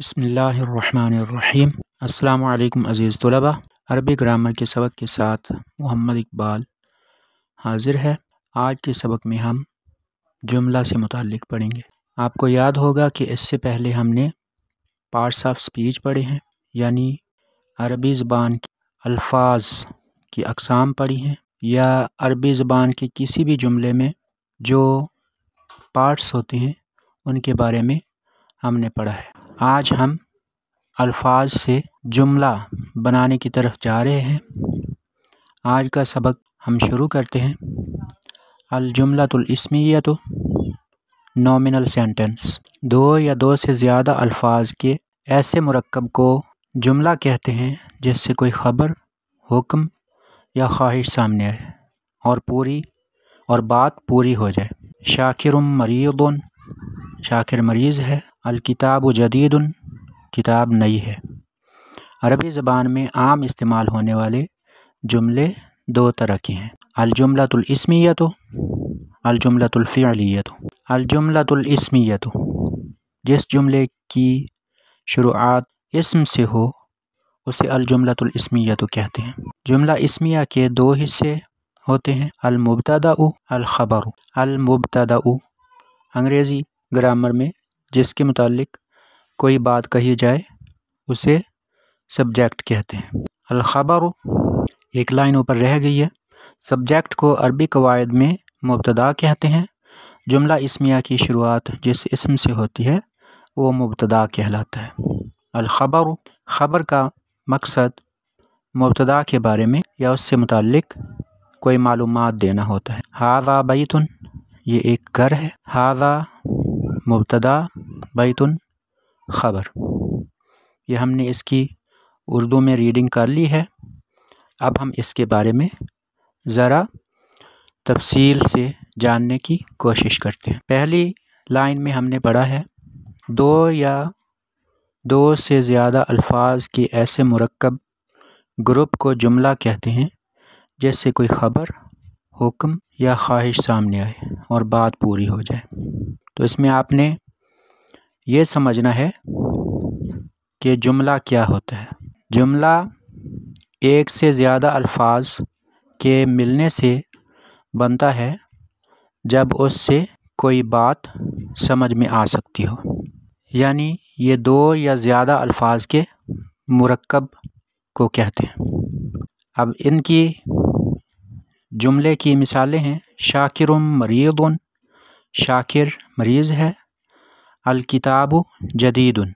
बिस्मिल्लाहिर्रहमानिर्रहीम। अस्सलामु अलैकुम अज़ीज़ तलबा। अरबी ग्रामर के सबक के साथ मोहम्मद इकबाल हाज़िर है। आज के सबक में हम जुमला से मुताल्लिक़ पढ़ेंगे। आपको याद होगा कि इससे पहले हमने पार्ट्स ऑफ स्पीच पढ़े हैं, यानी अरबी ज़बान के अल्फाज की अक़साम पढ़ी हैं, या अरबी ज़बान के किसी भी जुमले में जो पार्ट्स होते हैं उनके बारे में हमने पढ़ा है। आज हम अल्फाज से जुमला बनाने की तरफ जा रहे हैं। आज का सबक हम शुरू करते हैं। अल जुमलतुल इस्मिय्यतु नॉमिनल सेंटेंस। दो या दो से ज़्यादा अल्फाज के ऐसे मुरक्कब को जुमला कहते हैं जिससे कोई ख़बर, हुक्म या ख्वाहिश सामने आए और बात पूरी हो जाए। शाकिरुम मरीदुन, शाकिर मरीज़ है। अल किताबु जदीदुन, किताब नई है। अरबी ज़बान में आम इस्तेमाल होने वाले जुमले दो तरह के हैं, अल जुमलतुल इस्मिय्यतु, अल जुमलतुल फ़िअलिय्यतु। अल जुमलतुल इस्मिय्यतु, जिस जुमले की शुरुआत इस्म से हो उसे अल जुमलतुल इस्मिय्यतु कहते हैं। जुमला इस्मिया के दो हिस्से होते हैं, अल मुब्तदाउ, अल ख़बरु। अल मुब्तदाउ अंग्रेज़ी ग्रामर में जिसके मुतालिक कोई बात कही जाए उसे सब्जेक्ट कहते हैं। अल ख़बरु एक लाइन ऊपर रह गई है। सब्जेक्ट को अरबी कवायद में मुब्तदा कहते हैं। जुमला इस्मिया की शुरुआत जिस इस्म से होती है वो मुब्तदा कहलाता है। अल ख़बरु, ख़बर का मकसद मुब्तदा के बारे में या उससे मुतालिक कोई मालूमात देना होता है। हाज़ा बैतुन, ये एक घर है। हाज़ा मुब्तदा, बैतुन ख़बर। ये हमने इसकी उर्दू में रीडिंग कर ली है। अब हम इसके बारे में ज़रा तफसील से जानने की कोशिश करते हैं। पहली लाइन में हमने पढ़ा है, दो या दो से ज़्यादा अल्फाज के ऐसे मुरक्कब ग्रुप को जुमला कहते हैं जिससे कोई ख़बर, हुक्म या ख्वाहिश सामने आए और बात पूरी हो जाए। तो इसमें आपने ये समझना है कि जुमला क्या होता है। जुमला एक से ज़्यादा अल्फाज के मिलने से बनता है जब उससे कोई बात समझ में आ सकती हो, यानी ये दो या ज़्यादा अल्फाज के मुरक्कब को कहते हैं। अब इनकी जुमले की मिसालें हैं, शाकिरुम मरीदुन, शाकिर मरीज़ है। अल किताबु जदीदुन,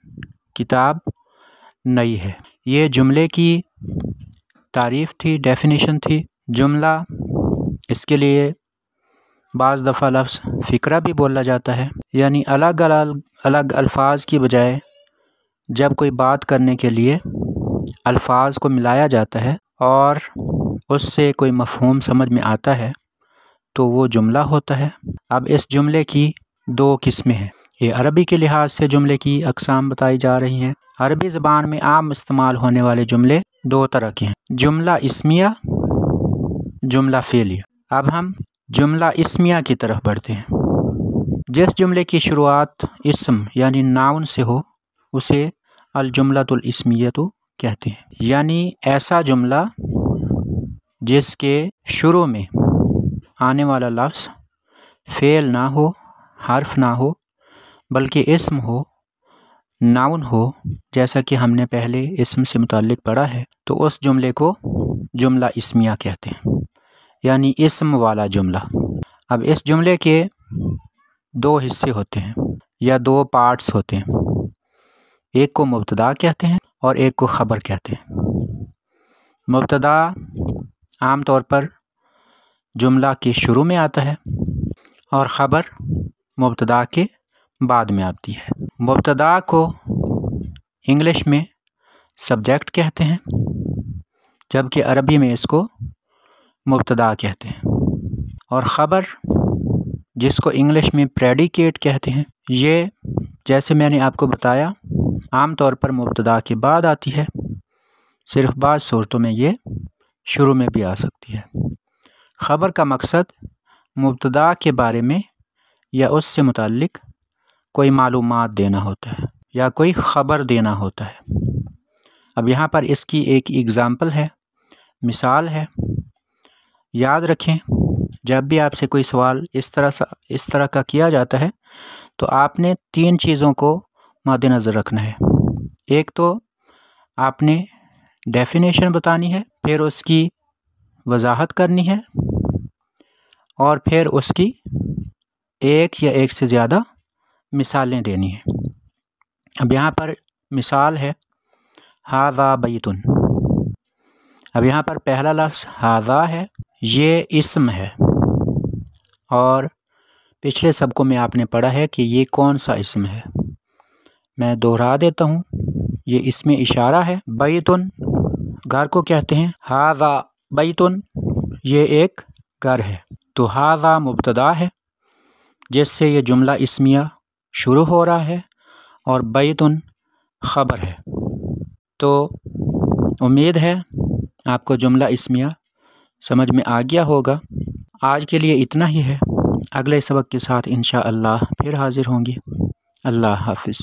किताब नई है। ये जुमले की तारीफ़ थी, डेफिनेशन थी। जुमला, इसके लिए बाज़ दफ़ा लफ्ज़ फ़िक्रा भी बोला जाता है, यानी अलग अलग अल्फाज की बजाय जब कोई बात करने के लिए अल्फाज को मिलाया जाता है और उससे कोई मफ़हूम समझ में आता है तो वो जुमला होता है। अब इस जुमले की दो किस्में हैं। ये अरबी के लिहाज से जुमले की अक़साम बताई जा रही हैं। अरबी ज़बान में आम इस्तेमाल होने वाले जुमले दो तरह के हैं, जुमला इस्मिया, जुमला फ़ेलिया। अब हम जुमला इस्मिया की तरफ बढ़ते हैं। जिस जुमले की शुरुआत इस्म यानी नाउन से हो उसे अल जुमलतुल इस्मियतु कहते हैं, यानी ऐसा जुमला जिसके शुरू में आने वाला लफ्ज़ फ़ेल ना हो, हर्फ ना हो, बल्कि इस्म हो, नाउन हो, जैसा कि हमने पहले इस्म से मुताल्लिक़ पढ़ा है, तो उस जुमले को जुमला इस्मिया कहते हैं, यानी इस्म वाला जुमला। अब इस जुमले के दो हिस्से होते हैं या दो पार्ट्स होते हैं, एक को मुब्तदा कहते हैं और एक को ख़बर कहते हैं। मुब्तदा आम तौर पर जुमला के शुरू में आता है और ख़बर मुब्तदा के बाद में आती है। मुब्तदा को इंग्लिश में सब्जेक्ट कहते हैं, जबकि अरबी में इसको मुब्तदा कहते हैं। और ख़बर, जिसको इंग्लिश में प्रेडिकेट कहते हैं, ये जैसे मैंने आपको बताया आम तौर पर मुब्तदा के बाद आती है, सिर्फ़ बाज़ सूरतों में ये शुरू में भी आ सकती है। ख़बर का मकसद मुब्तदा के बारे में या उससे मुताल्लिक़ कोई मालूमात देना होता है, یا کوئی خبر دینا ہوتا ہے۔ اب یہاں پر اس کی ایک ایگزامپل ہے، مثال ہے۔ یاد رکھیں جب بھی آپ سے کوئی سوال اس طرح کا کیا جاتا ہے تو آپ نے 3 چیزوں کو مد نظر رکھنا ہے۔ ایک تو آپ نے ڈیفینیشن بتانی ہے، پھر اس کی وضاحت کرنی ہے، اور پھر اس کی ایک یا ایک سے زیادہ مثالیں دینی ہیں۔ اب یہاں پر مثال ہے ھذا بیت۔ اب یہاں پر پہلا لفظ ھذا ہے، یہ اسم ہے، اور پچھلے سبقوں میں آپ نے پڑھا ہے کہ یہ کون سا اسم ہے۔ میں دوہرا دیتا ہوں، یہ اسم اشارہ ہے۔ بیتن گھر کو کہتے ہیں، ھذا بیتن یہ ایک گھر ہے۔ تو ھذا مبتدا ہے جس سے یہ جملہ اسمیہ شروع ہو رہا ہے، اور بیتن خبر ہے۔ تو امید ہے آپ کو جملہ اسمیہ سمجھ میں آ گیا ہوگا۔ آج کے لیے اتنا ہی ہے، اگلے سبق کے ساتھ انشاءاللہ پھر حاضر ہوں گے۔ اللہ حافظ۔